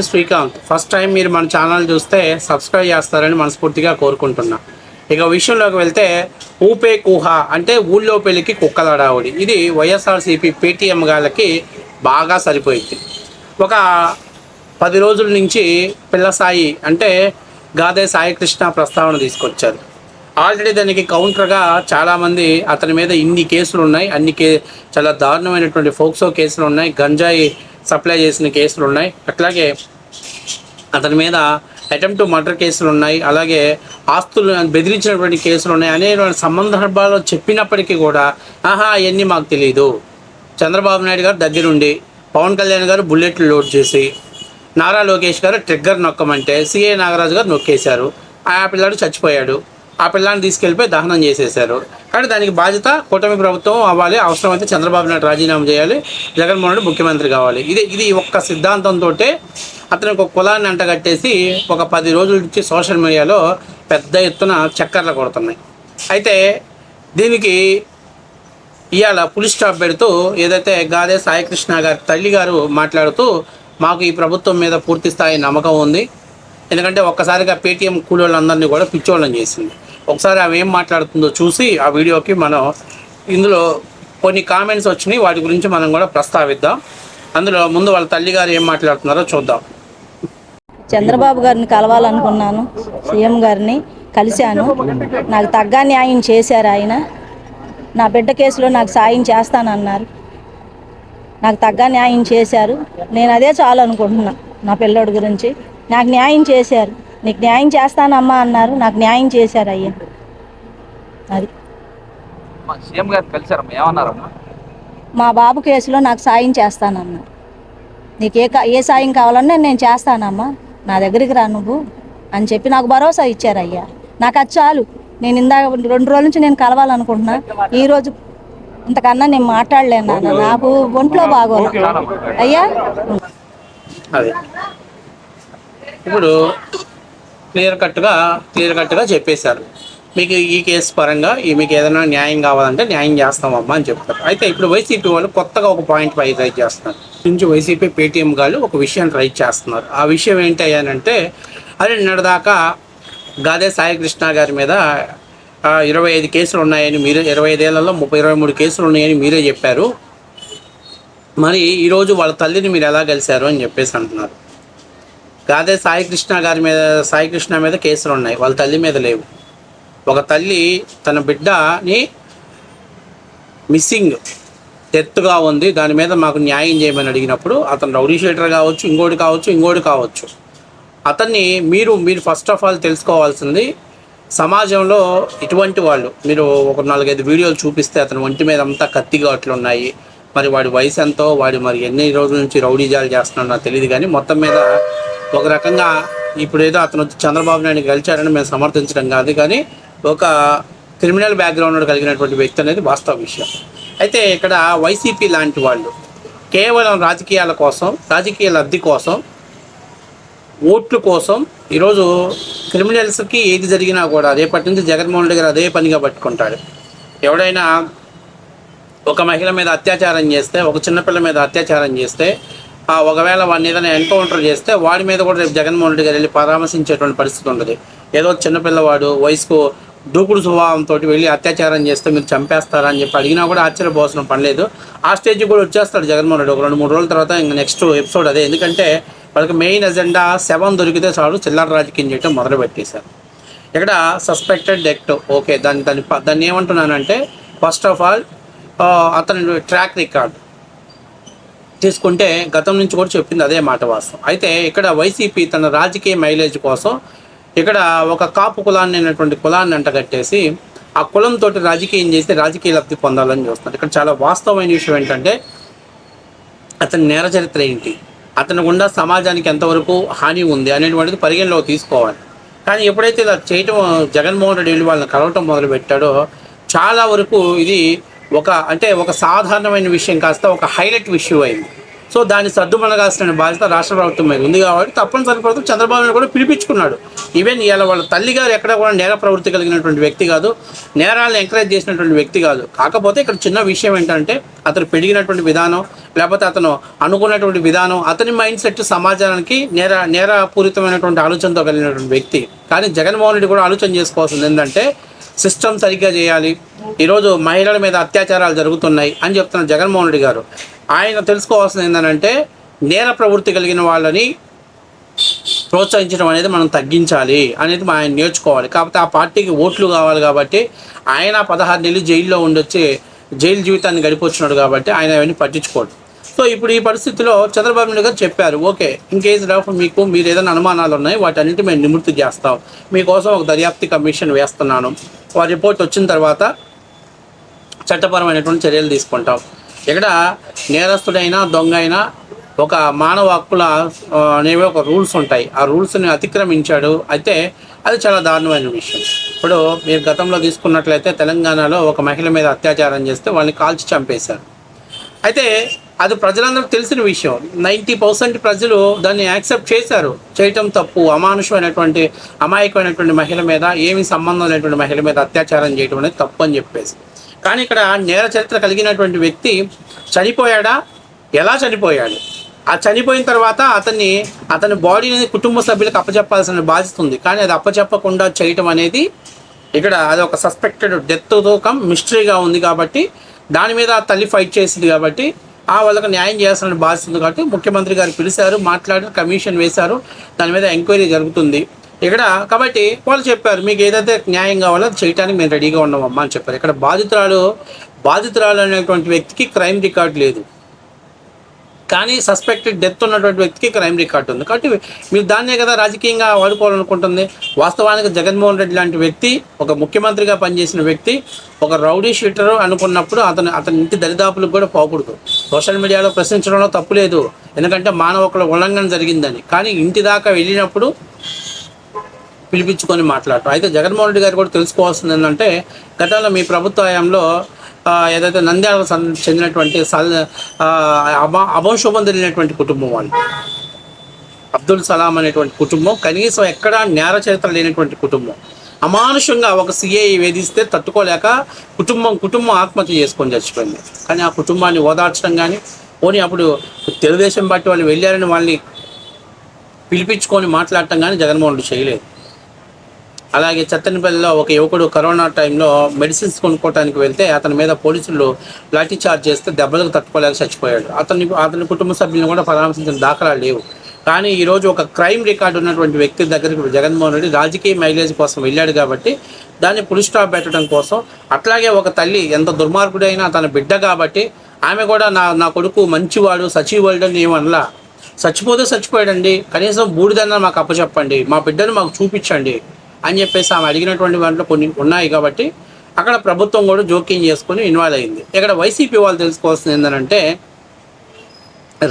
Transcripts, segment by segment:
Srikanth first time మీరు మన channel చూస్తే సబ్స్క్రైబ్ చేస్తారని మనస్ఫూర్తిగా కోరుకుంటున్నా. ఇక విషయంలోకి వెళ్తే ఊపే కూహ అంటే ఊళ్ళో పెళ్ళికి కుక్కలడావుడి. ఇది వైఎస్ఆర్సీపీ పేటీఎం గాళ్ళకి బాగా సరిపోయింది. ఒక 10 రోజుల నుంచి పిల్ల సాయి అంటే గాదే సాయికృష్ణ ప్రస్తావన తీసుకొచ్చారు. ఆల్రెడీ దానికి కౌంటర్గా చాలామంది అతని మీద ఇన్ని కేసులు ఉన్నాయి, చాలా దారుణమైనటువంటి ఫోక్సో కేసులు ఉన్నాయి, గంజాయి సప్లై చేసిన కేసులు ఉన్నాయి, అట్లాగే అతని మీద అటెంప్ట్ మర్డర్ కేసులు ఉన్నాయి, అలాగే ఆస్తులు బెదిరించినటువంటి కేసులు ఉన్నాయి అనే సందర్భాల్లో చెప్పినప్పటికీ కూడా అవన్నీ మాకు తెలియదు. చంద్రబాబు నాయుడు గారు దగ్గరుండి పవన్ కళ్యాణ్ గారు బుల్లెట్లు లోడ్ చేసి నారా లోకేష్ గారు ట్రిగ్గర్ నొక్కమంటే సిఏ నాగరాజు గారు నొక్కేశారు. ఆ పిల్లాడు చచ్చిపోయాడు. ఆ పిల్లాన్ని తీసుకెళ్ళిపోయి దహనం చేసేశారు. కానీ దానికి బాధ్యత కూటమి ప్రభుత్వం అవ్వాలి, అవసరమైతే చంద్రబాబు నాయుడు రాజీనామా చేయాలి, జగన్మోహన్ రెడ్డి ముఖ్యమంత్రి కావాలి. ఇది ఒక్క సిద్ధాంతంతో అతనికి ఒక కులాన్ని అంటగట్టేసి ఒక 10 రోజుల నుంచి సోషల్ మీడియాలో పెద్ద ఎత్తున చక్కర్లు కొడుతున్నాయి. అయితే దీనికి ఇవాళ పులి స్టాప్ పెడుతూ ఏదైతే గాదే సాయికృష్ణ గారి తల్లి గారు మాట్లాడుతూ మాకు ఈ ప్రభుత్వం మీద పూర్తి స్థాయి నమ్మకం ఉంది, ఎందుకంటే ఒక్కసారిగా పేటీఎం కూలోళ్ళందరినీ కూడా పిచ్చోళ్ళని చేసింది. ఒకసారి ఆమె ఏం మాట్లాడుతుందో చూసి ఆ వీడియోకి మనం ఇందులో కొన్ని కామెంట్స్ వచ్చినాయి, వాటి గురించి మనం కూడా ప్రస్తావిద్దాం. అందులో ముందు వాళ్ళ తల్లి గారు ఏం మాట్లాడుతున్నారో చూద్దాం. చంద్రబాబు గారిని కలవాలనుకున్నాను, సీఎం గారిని కలిశాను. నాకు తగ్గ న్యాయం చేశారు ఆయన. నా బిడ్డ కేసులో నాకు సాయం చేస్తానన్నారు, నాకు తగ్గ న్యాయం చేశారు. నేను అదే చాలు అనుకుంటున్నా. నా పిల్లోడి గురించి నాకు న్యాయం చేశారు. నీకు న్యాయం చేస్తానమ్మా అన్నారు, నాకు న్యాయం చేశారు అయ్యా. అది సీఎం గారు కలిసారమ్మా, ఏమన్నారమ్మా? మా బాబు కేసులో నాకు సాయం చేస్తానన్నారు. నీకు ఏ సాయం కావాలన్నా నేను చేస్తానమ్మా, నా దగ్గరికి రా నువ్వు అని చెప్పి నాకు భరోసా ఇచ్చారు అయ్యా. నాకు అది చాలు. నేను ఇందాక 2 రోజుల నుంచి నేను కలవాలనుకుంటున్నా. ఈరోజు ఇంతకన్నా నేను మాట్లాడలేను నాన్న, నాకు ఒంట్లో బాగోను అయ్యా. అదే ఇప్పుడు క్లియర్ కట్గా చెప్పేశారు. మీకు ఈ కేసు పరంగా మీకు ఏదైనా న్యాయం కావాలంటే న్యాయం చేస్తామమ్మా అని చెప్తారు. అయితే ఇప్పుడు వైసీపీ వాళ్ళు కొత్తగా ఒక పాయింట్ రైజ్ చేస్తున్నారు. నుంచి వైసీపీ పేటీఎం గారు ఒక విషయం రైజ్ చేస్తున్నారు. ఆ విషయం ఏంటి అయ్యానంటే, అదే నిన్నటిదాకా గాదే సాయికృష్ణ గారి మీద 25 కేసులు ఉన్నాయని మీరే, 25 ఏళ్లలో 23 కేసులు ఉన్నాయని మీరే చెప్పారు. మరి ఈరోజు వాళ్ళ తల్లిని మీరు ఎలా కలిశారు అని చెప్పేసి అంటున్నారు. గాదే సాయికృష్ణ మీద కేసులు ఉన్నాయి, వాళ్ళ తల్లి మీద లేవు. ఒక తల్లి తన బిడ్డని మిస్సింగ్ డెత్గా ఉంది, దాని మీద మాకు న్యాయం చేయమని అడిగినప్పుడు అతను రౌడీ షీటర్ కావచ్చు, ఇంకోటి కావచ్చు. అతన్ని మీరు ఫస్ట్ ఆఫ్ ఆల్ తెలుసుకోవాల్సింది, సమాజంలో ఇటువంటి వాళ్ళు మీరు ఒక 4-5 వీడియోలు చూపిస్తే అతని ఒంటి మీద అంతా కత్తిగాట్లు ఉన్నాయి. మరి వాడి వయసు ఎంతో, మరి ఎన్ని రోజుల నుంచి రౌడీజాలు చేస్తున్నాడో నాకు తెలియదు. కానీ మొత్తం మీద ఒక రకంగా ఇప్పుడు ఏదో అతను వచ్చి చంద్రబాబు నాయుడు గెలిచారని మేము సమర్థించడం కాదు, కానీ ఒక క్రిమినల్ బ్యాక్గ్రౌండ్ కలిగినటువంటి వ్యక్తి అనేది వాస్తవ విషయం. అయితే ఇక్కడ వైసీపీ లాంటి వాళ్ళు కేవలం రాజకీయ లబ్ధి కోసం, ఓట్ల కోసం ఈరోజు క్రిమినల్స్కి ఏది జరిగినా కూడా రేపటి నుంచి జగన్మోహన్ రెడ్డి గారు అదే పనిగా పట్టుకుంటాడు. ఎవడైనా ఒక మహిళ మీద అత్యాచారం చేస్తే, ఒక చిన్నపిల్ల మీద అత్యాచారం చేస్తే, ఒకవేళ వాడిని ఏదైనా ఎన్కౌంటర్ చేస్తే వాడి మీద కూడా రేపు జగన్మోహన్ రెడ్డి గారు వెళ్ళి పరామర్శించేటువంటి పరిస్థితి ఉంటుంది. ఏదో చిన్నపిల్లవాడు వయసుకు దూకుడు స్వభావంతో వెళ్ళి అత్యాచారం చేస్తే మీరు చంపేస్తారా అని చెప్పి అడిగినా కూడా ఆశ్చర్యపోవాల్సిన పని లేదు. ఆ స్టేజ్కి కూడా వచ్చేస్తాడు జగన్మోహన్ రెడ్డి. ఒక 2-3 రోజుల తర్వాత ఇంకా నెక్స్ట్ ఎపిసోడ్ అదే. ఎందుకంటే వాళ్ళకి మెయిన్ ఎజెండా శవం దొరికితే చాలు చిల్లర రాజకీయం చేయడం మొదలుపెట్టేశారు. ఇక్కడ సస్పెక్టెడ్ డెత్, ఓకే, దాన్ని ఏమంటున్నానంటే, ఫస్ట్ ఆఫ్ ఆల్ అతని ట్రాక్ రికార్డ్ తీసుకుంటే గతం నుంచి కూడా చెప్పింది అదే మాట వాస్తవం. అయితే ఇక్కడ వైసీపీ తన రాజకీయ మైలేజ్ కోసం ఇక్కడ ఒక కాపు కులాన్ని అంటగట్టేసి ఆ కులంతో రాజకీయం చేస్తే రాజకీయ లబ్ధి పొందాలని చూస్తున్నారు. ఇక్కడ చాలా వాస్తవమైన విషయం ఏంటంటే, అతని నేర చరిత్ర ఏంటి, అతని గుండా సమాజానికి ఎంతవరకు హాని ఉంది అనేటువంటిది పరిగణలోకి తీసుకోవాలి. కానీ ఎప్పుడైతే ఇలా చేయటం జగన్మోహన్ రెడ్డి వెళ్ళి వాళ్ళని కలవటం మొదలుపెట్టాడో చాలా వరకు ఇది ఒక సాధారణమైన విషయం కాస్త ఒక హైలైట్ ఇష్యూ అయింది. సో దాన్ని సర్దుమణగాల్సిన బాధ్యత రాష్ట్ర ప్రభుత్వం మీద ఉంది కాబట్టి తప్పనిసరి ప్రభుత్వం చంద్రబాబు నాయుడు కూడా పిలిపించుకున్నాడు. ఈవెన్ ఇలా వాళ్ళ తల్లిగారు ఎక్కడ కూడా నేర ప్రవృత్తి కలిగినటువంటి వ్యక్తి కాదు, నేరాలను ఎంకరేజ్ చేసినటువంటి వ్యక్తి కాదు. కాకపోతే ఇక్కడ చిన్న విషయం ఏంటంటే అతను పెరిగినటువంటి విధానం, లేకపోతే అతను అనుకున్నటువంటి విధానం, అతని మైండ్ సెట్ సమాజానికి నేరపూరితమైనటువంటి ఆలోచనతో కలిగినటువంటి వ్యక్తి. కానీ జగన్మోహన్ రెడ్డి కూడా ఆలోచన చేసుకోవాల్సింది ఏంటంటే సిస్టమ్ సరిగ్గా చేయాలి. ఈరోజు మహిళల మీద అత్యాచారాలు జరుగుతున్నాయి అని చెప్తున్న జగన్మోహన్ రెడ్డి గారు ఆయన తెలుసుకోవాల్సింది ఏంటంటే నేర ప్రవృత్తి కలిగిన వాళ్ళని ప్రోత్సహించడం అనేది మనం తగ్గించాలి అనేది ఆయన నేర్చుకోవాలి. కాకపోతే ఆ పార్టీకి ఓట్లు కావాలి కాబట్టి ఆయన 16 నెలలు జైల్లో ఉండొచ్చి జైలు జీవితాన్ని గడిపొచ్చినాడు కాబట్టి ఆయన అవన్నీ పట్టించుకోడు. సో ఇప్పుడు ఈ పరిస్థితిలో చంద్రబాబు నాయుడు గారు చెప్పారు, ఓకే ఇన్కేస్ ఆఫ్ మీరు ఏదైనా అనుమానాలు ఉన్నాయి వాటన్నిటి మేము నివృత్తి చేస్తాం, మీకోసం ఒక దర్యాప్తు కమిషన్ వేస్తున్నాను, వారి రిపోర్ట్ వచ్చిన తర్వాత చట్టపరమైనటువంటి చర్యలు తీసుకుంటాం. ఇక్కడ నేరస్తుడైనా దొంగ అయినా ఒక మానవ హక్కుల అనేవి ఒక రూల్స్ ఉంటాయి, ఆ రూల్స్ని అతిక్రమించాడు అయితే అది చాలా దారుణమైన విషయం. ఇప్పుడు మీరు గతంలో తీసుకున్నట్లయితే తెలంగాణలో ఒక మహిళ మీద అత్యాచారం చేస్తే వాళ్ళని కాల్చి చంపేశారు. అయితే అది ప్రజలందరికీ తెలిసిన విషయం. 90% ప్రజలు దాన్ని యాక్సెప్ట్ చేశారు, చేయటం తప్పు, అమానుషమైనటువంటి అమాయకమైనటువంటి మహిళ మీద ఏమీ సంబంధం లేనటువంటి మహిళ మీద అత్యాచారం చేయడం అనేది తప్పు అని చెప్పేసి. కానీ ఇక్కడ నేర చరిత్ర కలిగినటువంటి వ్యక్తి చనిపోయాడా, ఎలా చనిపోయాడు, ఆ చనిపోయిన తర్వాత అతని బాడీని కుటుంబ సభ్యులకు అప్పచెప్పాల్సిన బాధ్యత ఉంది. కానీ అది అప్పచెప్పకుండా చేయటం అనేది ఇక్కడ అది ఒక సస్పెక్టెడ్ డెత్తో మిస్టరీగా ఉంది కాబట్టి దాని మీద తల్లి ఫైట్ చేసింది కాబట్టి వాళ్ళకి న్యాయం చేయాల్సిన బాధ్యత ఉంది కాబట్టి ముఖ్యమంత్రి గారు పిలిచారు, మాట్లాడి కమిషన్ వేశారు, దాని మీద ఎంక్వైరీ జరుగుతుంది ఇక్కడ. కాబట్టి వాళ్ళు చెప్పారు మీకు ఏదైతే న్యాయం కావాలో అది చేయడానికి మేము రెడీగా ఉన్నామమ్మా అని చెప్పారు. ఇక్కడ బాధితురాలు అనేటువంటి వ్యక్తికి క్రైమ్ రికార్డ్ లేదు, కానీ సస్పెక్టెడ్ డెత్ ఉన్నటువంటి వ్యక్తికి క్రైమ్ రికార్డు ఉంది. కాబట్టి మీరు దాన్నే కదా రాజకీయంగా వాడుకోవాలనుకుంటుంది. వాస్తవానికి జగన్మోహన్ రెడ్డి లాంటి వ్యక్తి, ఒక ముఖ్యమంత్రిగా పనిచేసిన వ్యక్తి, ఒక రౌడీ షీటరు అనుకున్నప్పుడు అతని ఇంటి దరిదాపులకు కూడా పోకూడదు. సోషల్ మీడియాలో ప్రశ్నించడంలో తప్పు లేదు, ఎందుకంటే మానవ హక్కుల ఉల్లంఘన జరిగిందని. కానీ ఇంటి దాకా వెళ్ళినప్పుడు పిలిపించుకొని మాట్లాడటం. అయితే జగన్మోహన్ రెడ్డి గారు కూడా తెలుసుకోవాల్సింది ఏంటంటే గతంలో మీ ప్రభుత్వ హయాంలో ఏదైతే నంద్యాలకు చెందినటువంటి అభంశుభం తెలియనటువంటి కుటుంబం వాళ్ళు, అబ్దుల్ సలాం అనేటువంటి కుటుంబం, కనీసం ఎక్కడా నేర చరిత్ర లేనటువంటి కుటుంబం, అమానుషంగా ఒక సిఐ వేధిస్తే తట్టుకోలేక కుటుంబం ఆత్మహత్య చేసుకొని చచ్చిపోయింది. కానీ ఆ కుటుంబాన్ని ఓదార్చడం కానీ పోనీ అప్పుడు తెలుగుదేశం పార్టీ వాళ్ళు వెళ్ళారని వాళ్ళని పిలిపించుకొని మాట్లాడటం కానీ జగన్మోహన్ రెడ్డి చేయలేదు. అలాగే చత్తెనపల్లిలో ఒక యువకుడు కరోనా టైంలో మెడిసిన్స్ కొనుక్కోవడానికి వెళ్తే అతని మీద పోలీసులు లాఠీ చార్జ్ చేస్తే దెబ్బలకు తట్టుకోలేక చచ్చిపోయాడు. అతని కుటుంబ సభ్యులను కూడా పరామర్శించిన దాఖలాలు లేవు. కానీ ఈరోజు ఒక క్రైమ్ రికార్డు ఉన్నటువంటి వ్యక్తి దగ్గరికి జగన్మోహన్ రెడ్డి రాజకీయ మైలేజ్ కోసం వెళ్ళాడు కాబట్టి దాన్ని ఫుల్ స్టాప్ పెట్టడం కోసం. అట్లాగే ఒక తల్లి ఎంత దుర్మార్గుడైనా తన బిడ్డ కాబట్టి ఆమె కూడా నా కొడుకు మంచివాడు సచివాడు అని ఏమనలా, చచ్చిపోతే చచ్చిపోయాడండి, కనీసం బూడిదన్నా మాకు అప్పచెప్పండి, మా బిడ్డను మాకు చూపించండి అని చెప్పేసి ఆమె అడిగినటువంటి వాటిలో కొన్ని ఉన్నాయి. కాబట్టి అక్కడ ప్రభుత్వం కూడా జోక్యం చేసుకొని ఇన్వాల్వ్ అయింది. ఇక్కడ వైసీపీ వాళ్ళు తెలుసుకోవాల్సింది ఏంటంటే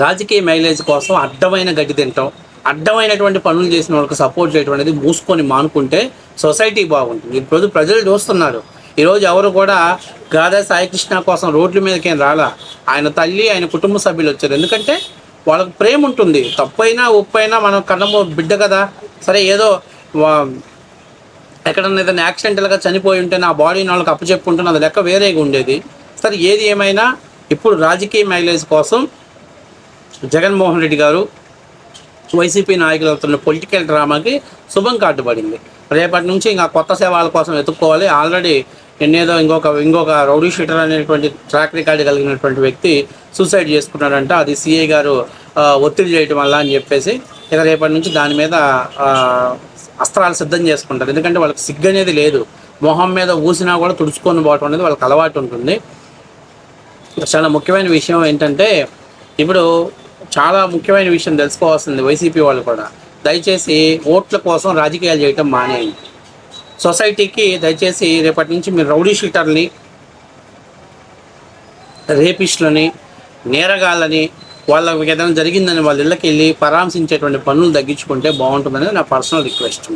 రాజకీయ మైలేజ్ కోసం అడ్డమైన గడ్డి తింటాం, అడ్డమైనటువంటి పనులు చేసిన వాళ్ళకి సపోర్ట్ చేయడం అనేది మూసుకొని మానుకుంటే సొసైటీ బాగుంటుంది. ఇప్పుడు ప్రజలు చూస్తున్నారు, ఈరోజు ఎవరు కూడా గాదా సాయికృష్ణ కోసం రోడ్ల మీదకేం రాలా, ఆయన తల్లి ఆయన కుటుంబ సభ్యులు వచ్చారు. ఎందుకంటే వాళ్ళకి ప్రేమ ఉంటుంది, తప్పైనా ఉప్పైనా మనం కన్నమ్మ బిడ్డ కదా, సరే ఏదో ఎక్కడన్నా ఏదైనా యాక్సిడెంటల్గా చనిపోయి ఉంటే నా బాడీని వాళ్ళకి అప్పచెప్పుంటే అది లెక్క వేరేగా ఉండేది. సరే ఏది ఏమైనా ఇప్పుడు రాజకీయ మైలేజ్ కోసం జగన్మోహన్ రెడ్డి గారు వైసీపీ నాయకులతో పొలిటికల్ డ్రామాకి శుభం కార్డు పడింది. రేపటి నుంచి ఇంకా కొత్త సేవల కోసం వెతుక్కోవాలి. ఆల్రెడీ నిన్నేదో ఇంకొక రౌడీ షీటర్ అనేటువంటి ట్రాక్ రికార్డు కలిగినటువంటి వ్యక్తి సూసైడ్ చేసుకున్నాడంట. అది సిఐ గారు ఒత్తిడి చేయటం వల్ల అని చెప్పేసి ఇక రేపటి నుంచి దాని మీద అస్త్రాలు సిద్ధం చేసుకుంటారు. ఎందుకంటే వాళ్ళకి సిగ్గు అనేది లేదు, మొహం మీద ఊసినా కూడా తుడుచుకొని పోవటం అనేది వాళ్ళకి అలవాటు ఉంటుంది. చాలా ముఖ్యమైన విషయం ఏంటంటే ఇప్పుడు చాలా ముఖ్యమైన విషయం తెలుసుకోవాల్సింది వైసీపీ వాళ్ళు కూడా, దయచేసి ఓట్ల కోసం రాజకీయాలు చేయటం మానేయండి. సొసైటీకి దయచేసి రేపటి నుంచి మీరు రౌడీ షీటర్ని, రేపిస్టులని, నేరగాళ్ళని, వాళ్ళకి ఏదైనా జరిగిందని వాళ్ళ ఇళ్ళకి వెళ్ళి పరామర్శించేటువంటి పనులు తగ్గించుకుంటే బాగుంటుందని నా పర్సనల్ రిక్వెస్ట్.